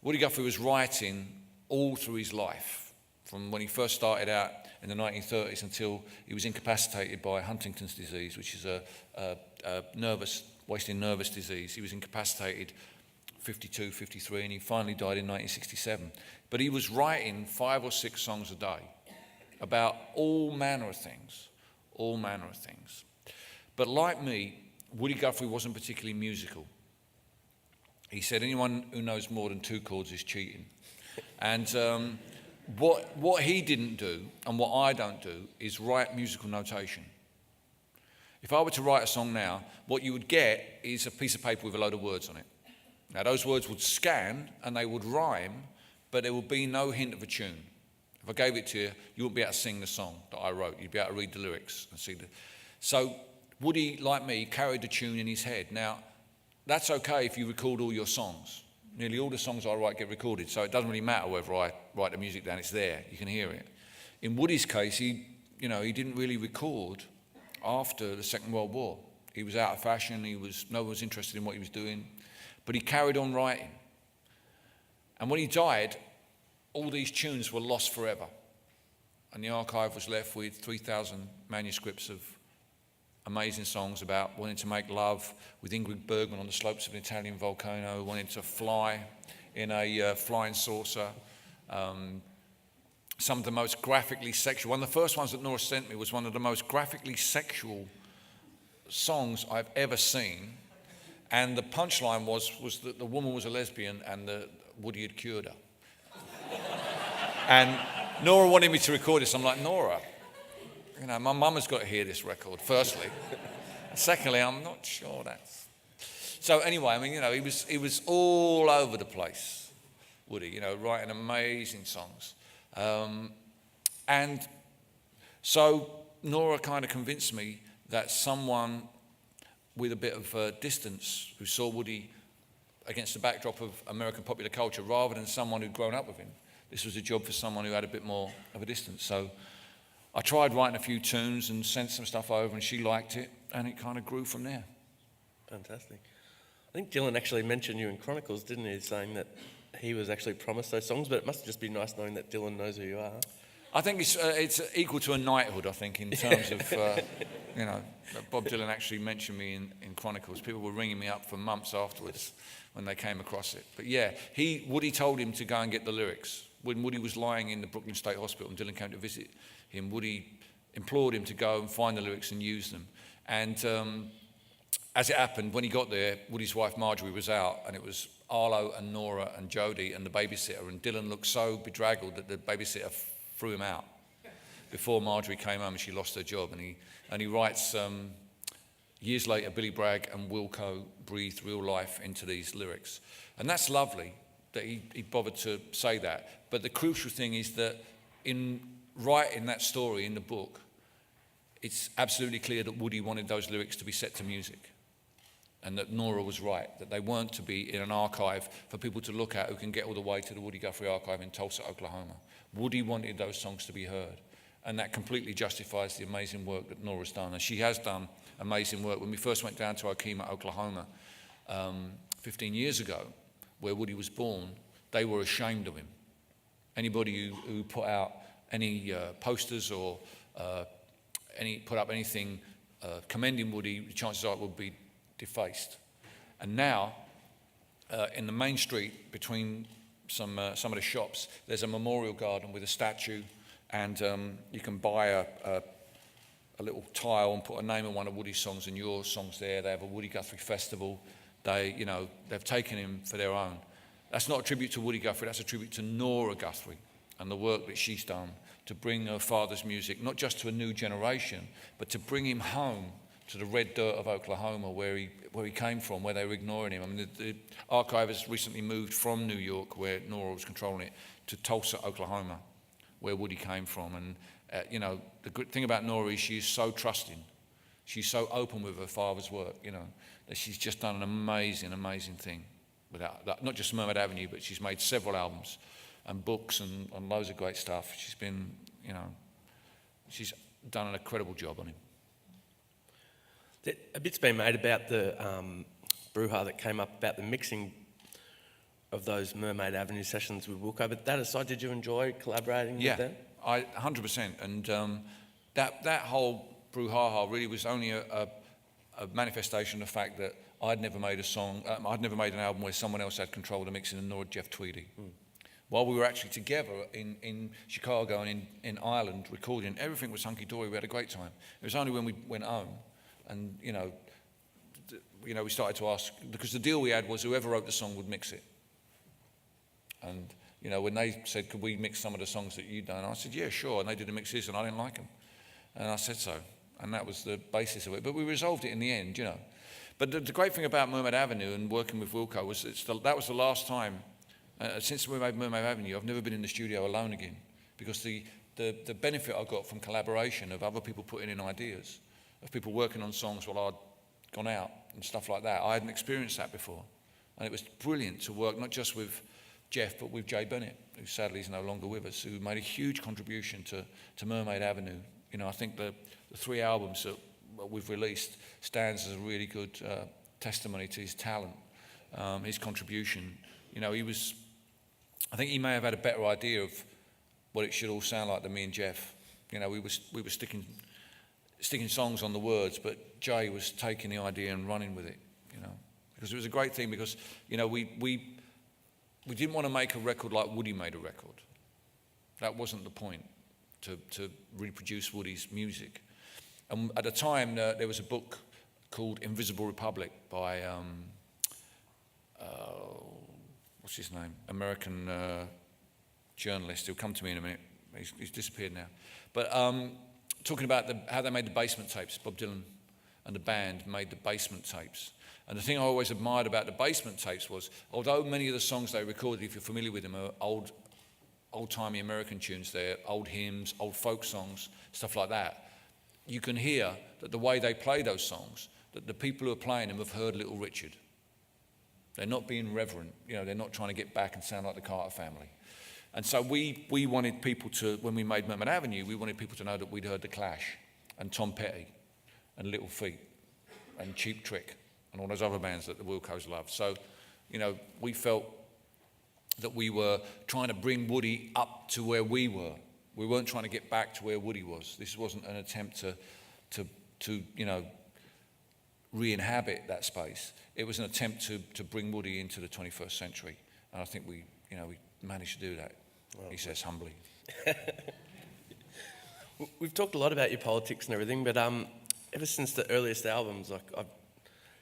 Woody Guthrie was writing all through his life, from when he first started out in the 1930s until he was incapacitated by Huntington's disease, which is a wasting nervous disease. He was incapacitated 52, 53, and he finally died in 1967. But he was writing 5 or 6 songs a day about all manner of things, all manner of things. But like me, Woody Guthrie wasn't particularly musical. He said anyone who knows more than 2 chords is cheating. And what he didn't do, and what I don't do, is write musical notation. If I were to write a song now, what you would get is a piece of paper with a load of words on it. Now those words would scan and they would rhyme, but there would be no hint of a tune. If I gave it to you, you wouldn't be able to sing the song that I wrote. You'd be able to read the lyrics and see the... So Woody, like me, carried the tune in his head. Now, that's okay if you record all your songs. Nearly all the songs I write get recorded, so it doesn't really matter whether I write the music down, it's there, you can hear it. In Woody's case, he didn't really record after the Second World War. He was out of fashion, no one was interested in what he was doing, but he carried on writing. And when he died, all these tunes were lost forever. And the archive was left with 3,000 manuscripts of amazing songs about wanting to make love with Ingrid Bergman on the slopes of an Italian volcano, wanting to fly in a flying saucer. Some of the most graphically sexual. One of the first ones that Nora sent me was one of the most graphically sexual songs I've ever seen. And the punchline was that the woman was a lesbian and Woody had cured her. And Nora wanted me to record this. I'm like, Nora, my mum has got to hear this record, firstly. And secondly, I'm not sure that's... So anyway, he was all over the place, Woody, writing amazing songs. And so Nora kind of convinced me that someone with a bit of distance who saw Woody against the backdrop of American popular culture rather than someone who'd grown up with him, this was a job for someone who had a bit more of a distance. So I tried writing a few tunes and sent some stuff over, and she liked it, and it kind of grew from there. Fantastic. I think Dylan actually mentioned you in Chronicles, didn't he, saying that he was actually promised those songs, but it must just be nice knowing that Dylan knows who you are. I think it's equal to a knighthood, I think, in terms of, Bob Dylan actually mentioned me in Chronicles. People were ringing me up for months afterwards when they came across it. But yeah, Woody told him to go and get the lyrics. When Woody was lying in the Brooklyn State Hospital and Dylan came to visit him, Woody implored him to go and find the lyrics and use them. And as it happened, when he got there, Woody's wife Marjorie was out, and it was Arlo and Nora and Jodie and the babysitter, and Dylan looked so bedraggled that the babysitter threw him out before Marjorie came home and she lost her job. And he writes, years later, Billy Bragg and Wilco breathed real life into these lyrics. And that's lovely that he bothered to say that. But the crucial thing is that in writing that story in the book, it's absolutely clear that Woody wanted those lyrics to be set to music. And that Nora was right, that they weren't to be in an archive for people to look at who can get all the way to the Woody Guthrie archive in Tulsa, Oklahoma. Woody wanted those songs to be heard. And that completely justifies the amazing work that Nora's done. And she has done amazing work. When we first went down to Okemah, Oklahoma, 15 years ago, where Woody was born, they were ashamed of him. Anybody who put out any posters or put up anything commending Woody, the chances are it would be defaced. And now, in the main street between some of the shops, there's a memorial garden with a statue, and you can buy a little tile and put a name on one of Woody's songs and your songs there. They have a Woody Guthrie festival. They've taken him for their own. That's not a tribute to Woody Guthrie, that's a tribute to Nora Guthrie and the work that she's done to bring her father's music, not just to a new generation, but to bring him home to the red dirt of Oklahoma where he came from, where they were ignoring him. I mean, the archive has recently moved from New York, where Nora was controlling it, to Tulsa, Oklahoma, where Woody came from. And, the good thing about Nora is she's so trusting. She's so open with her father's work, that she's just done an amazing, amazing thing. Not just Mermaid Avenue, but she's made several albums and books and loads of great stuff. She's been, she's done an incredible job on him. A bit's been made about the brouhaha that came up about the mixing of those Mermaid Avenue sessions with Wilco. But that aside, did you enjoy collaborating with them? I 100%. And that whole brouhaha really was only a manifestation of the fact that I'd never made a song, I'd never made an album where someone else had control of the mixing, and nor had Jeff Tweedy. While we were actually together in Chicago and in Ireland recording, everything was hunky-dory. We had a great time. It was only when we went home and, we started to ask, because the deal we had was whoever wrote the song would mix it. And, when they said, could we mix some of the songs that you'd done? I said, yeah, sure. And they did the mixes and I didn't like them. And I said so. And that was the basis of it. But we resolved it in the end, But the great thing about Mermaid Avenue and working with Wilco was that was the last time, since we made Mermaid Avenue, I've never been in the studio alone again. Because the benefit I got from collaboration of other people putting in ideas, of people working on songs while I'd gone out and stuff like that. I hadn't experienced that before. And it was brilliant to work not just with Jeff, but with Jay Bennett, who sadly is no longer with us, who made a huge contribution to Mermaid Avenue. I think the 3 albums that we've released stands as a really good testimony to his talent, his contribution. I think he may have had a better idea of what it should all sound like than me and Jeff. We were sticking songs on the words, but Jay was taking the idea and running with it, because it was a great thing because, we didn't want to make a record like Woody made a record. That wasn't the point, to reproduce Woody's music. And at the time, there was a book called Invisible Republic by, what's his name? American journalist. He'll come to me in a minute. He's disappeared now. But talking about how they made the basement tapes. Bob Dylan and the band made the basement tapes. And the thing I always admired about the basement tapes was, although many of the songs they recorded, if you're familiar with them, are old-timey American tunes, they're old hymns, old folk songs, stuff like that, you can hear that the way they play those songs, that the people who are playing them have heard Little Richard. They're not being reverent, they're not trying to get back and sound like the Carter Family. And so we wanted people to, when we made Mermaid Avenue, we wanted people to know that we'd heard The Clash and Tom Petty and Little Feat and Cheap Trick and all those other bands that the Wilcos loved. So, we felt that we were trying to bring Woody up to where we were. We weren't trying to get back to where Woody was. This wasn't an attempt to re-inhabit that space. It was an attempt to bring Woody into the 21st century. And I think we managed to do that, he says humbly. We've talked a lot about your politics and everything, but ever since the earliest albums, I've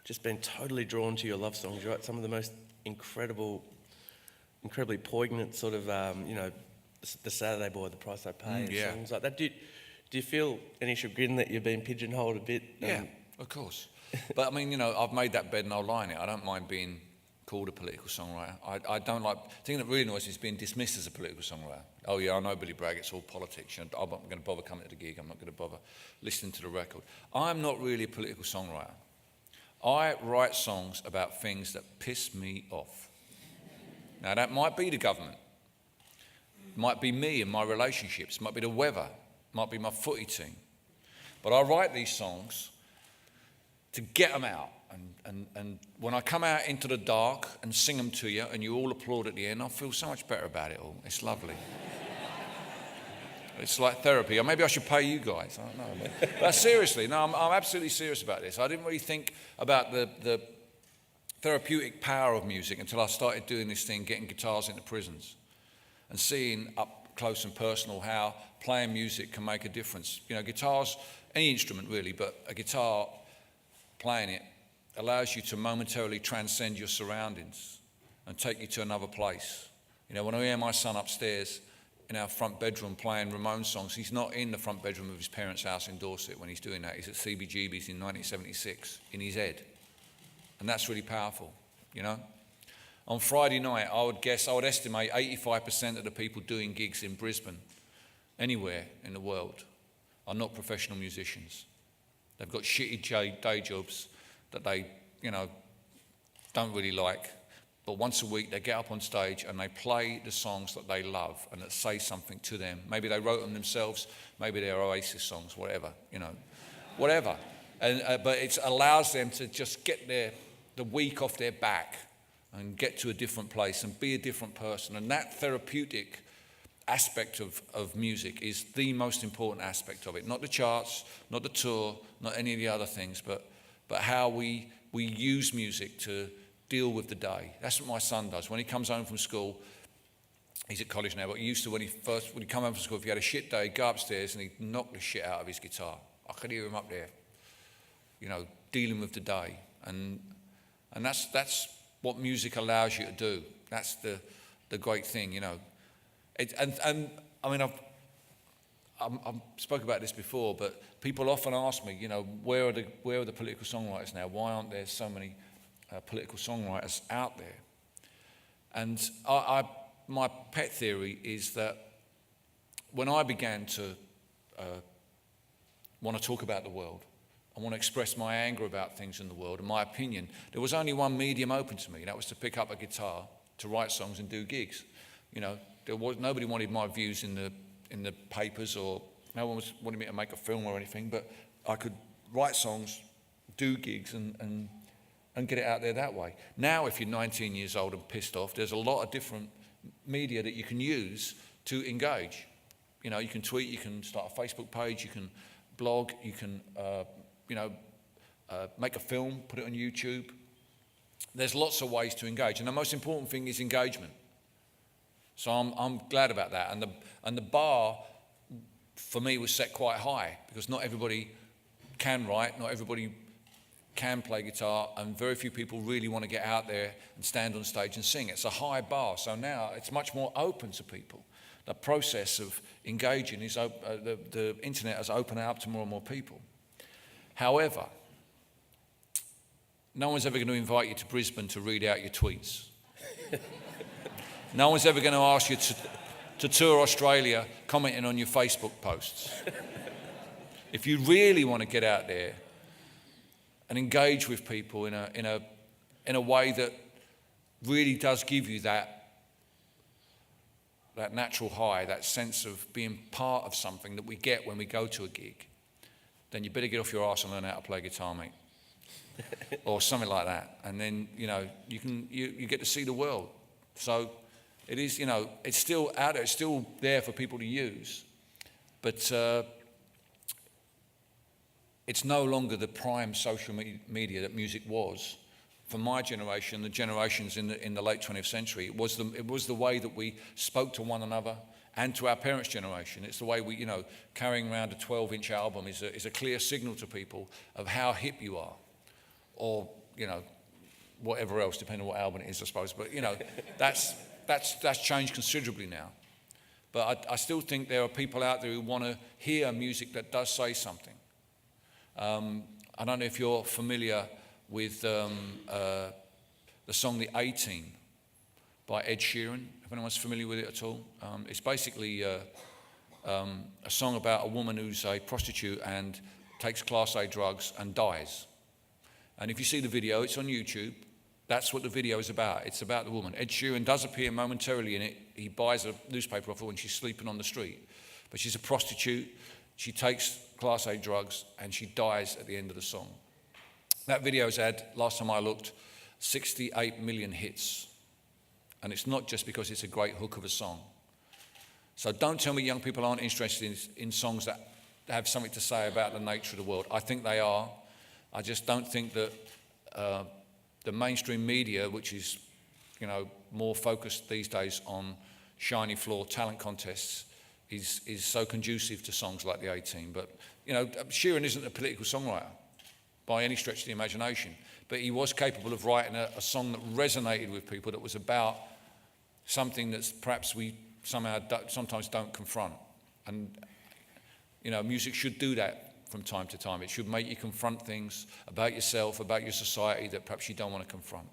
just been totally drawn to your love songs. You write some of the most incredibly poignant sort of, the Saturday Boy, The Price I Pay, and songs like that. Do you feel any chagrin that you've been pigeonholed a bit? Yeah, of course. But I mean, I've made that bed and I'll lie in it. I don't mind being called a political songwriter. I don't like, the thing that really annoys me is being dismissed as a political songwriter. Oh yeah, I know Billy Bragg, it's all politics. I'm not going to bother coming to the gig. I'm not going to bother listening to the record. I'm not really a political songwriter. I write songs about things that piss me off. Now that might be the government. It might be me and my relationships. It might be the weather. It might be my footy team. But I write these songs to get them out. And when I come out into the dark and sing them to you and you all applaud at the end, I feel so much better about it all. It's lovely. It's like therapy. Or maybe I should pay you guys. I don't know. But seriously, no, I'm absolutely serious about this. I didn't really think about the therapeutic power of music until I started doing this thing, getting guitars into prisons and seeing up close and personal how playing music can make a difference. Guitars, any instrument really, but a guitar, playing it, allows you to momentarily transcend your surroundings and take you to another place. When I hear my son upstairs in our front bedroom playing Ramones songs, he's not in the front bedroom of his parents' house in Dorset when he's doing that. He's at CBGB's in 1976 in his head. And that's really powerful, On Friday night, I would estimate 85% of the people doing gigs in Brisbane, anywhere in the world, are not professional musicians. They've got shitty day jobs that they, don't really like. But once a week, they get up on stage and they play the songs that they love and that say something to them. Maybe they wrote them themselves. Maybe they're Oasis songs, whatever, whatever. But it allows them to just get the week off their back and get to a different place and be a different person. And that therapeutic aspect of music is the most important aspect of it. Not the charts, not the tour, not any of the other things, but how we use music to deal with the day. That's what my son does. When he comes home from school, he's at college now, but he used to, when he come home from school, if he had a shit day, he'd go upstairs and he'd knock the shit out of his guitar. I could hear him up there, dealing with the day. And that's what music allows you to do. That's the great thing, And I mean, I've spoken about this before, but people often ask me, where are the political songwriters now? Why aren't there so many political songwriters out there? And my pet theory is that when I began to want to talk about the world, I want to express my anger about things in the world and my opinion, there was only one medium open to me, and that was to pick up a guitar, to write songs and do gigs. Nobody wanted my views in the papers, or no one wanted me to make a film or anything, but I could write songs, do gigs and get it out there that way. Now, if you're 19 years old and pissed off, there's a lot of different media that you can use to engage. You can tweet, you can start a Facebook page, you can blog, you can, make a film, put it on YouTube. There's lots of ways to engage, and the most important thing is engagement. So I'm glad about that, and the bar for me was set quite high, because not everybody can write, not everybody can play guitar, and very few people really want to get out there and stand on stage and sing. It's a high bar, so now it's much more open to people. The process of engaging is the internet has opened it up to more and more people. However, no one's ever going to invite you to Brisbane to read out your tweets. No one's ever going to ask you to tour Australia commenting on your Facebook posts. If you really want to get out there and engage with people in a way that really does give you that natural high, that sense of being part of something that we get when we go to a gig, then you better get off your arse and learn how to play guitar, mate. Or something like that. And then, you get to see the world. So it is, it's still out there, it's still there for people to use. But it's no longer the prime social media that music was. For my generation, the generations in the late 20th century, it was the way that we spoke to one another and to our parents' generation. It's the way we, carrying around a 12-inch album is a clear signal to people of how hip you are, or whatever else, depending on what album it is, I suppose. But that's changed considerably now. But I still think there are people out there who want to hear music that does say something. I don't know if you're familiar with the song "The A-Team" by Ed Sheeran. If anyone's familiar with it at all, it's basically a song about a woman who's a prostitute and takes Class A drugs and dies. And if you see the video, it's on YouTube. That's what the video is about. It's about the woman. Ed Sheeran does appear momentarily in it. He buys a newspaper off her when she's sleeping on the street. But she's a prostitute. She takes Class A drugs and she dies at the end of the song. That video's had, last time I looked, 68 million hits. And it's not just because it's a great hook of a song. So don't tell me young people aren't interested in songs that have something to say about the nature of the world. I think they are. I just don't think that the mainstream media, which is, more focused these days on shiny floor talent contests, is so conducive to songs like The A-Team. But, Sheeran isn't a political songwriter by any stretch of the imagination, but he was capable of writing a song that resonated with people, that was about something that perhaps we sometimes don't confront. And, music should do that from time to time. It should make you confront things about yourself, about your society that perhaps you don't want to confront.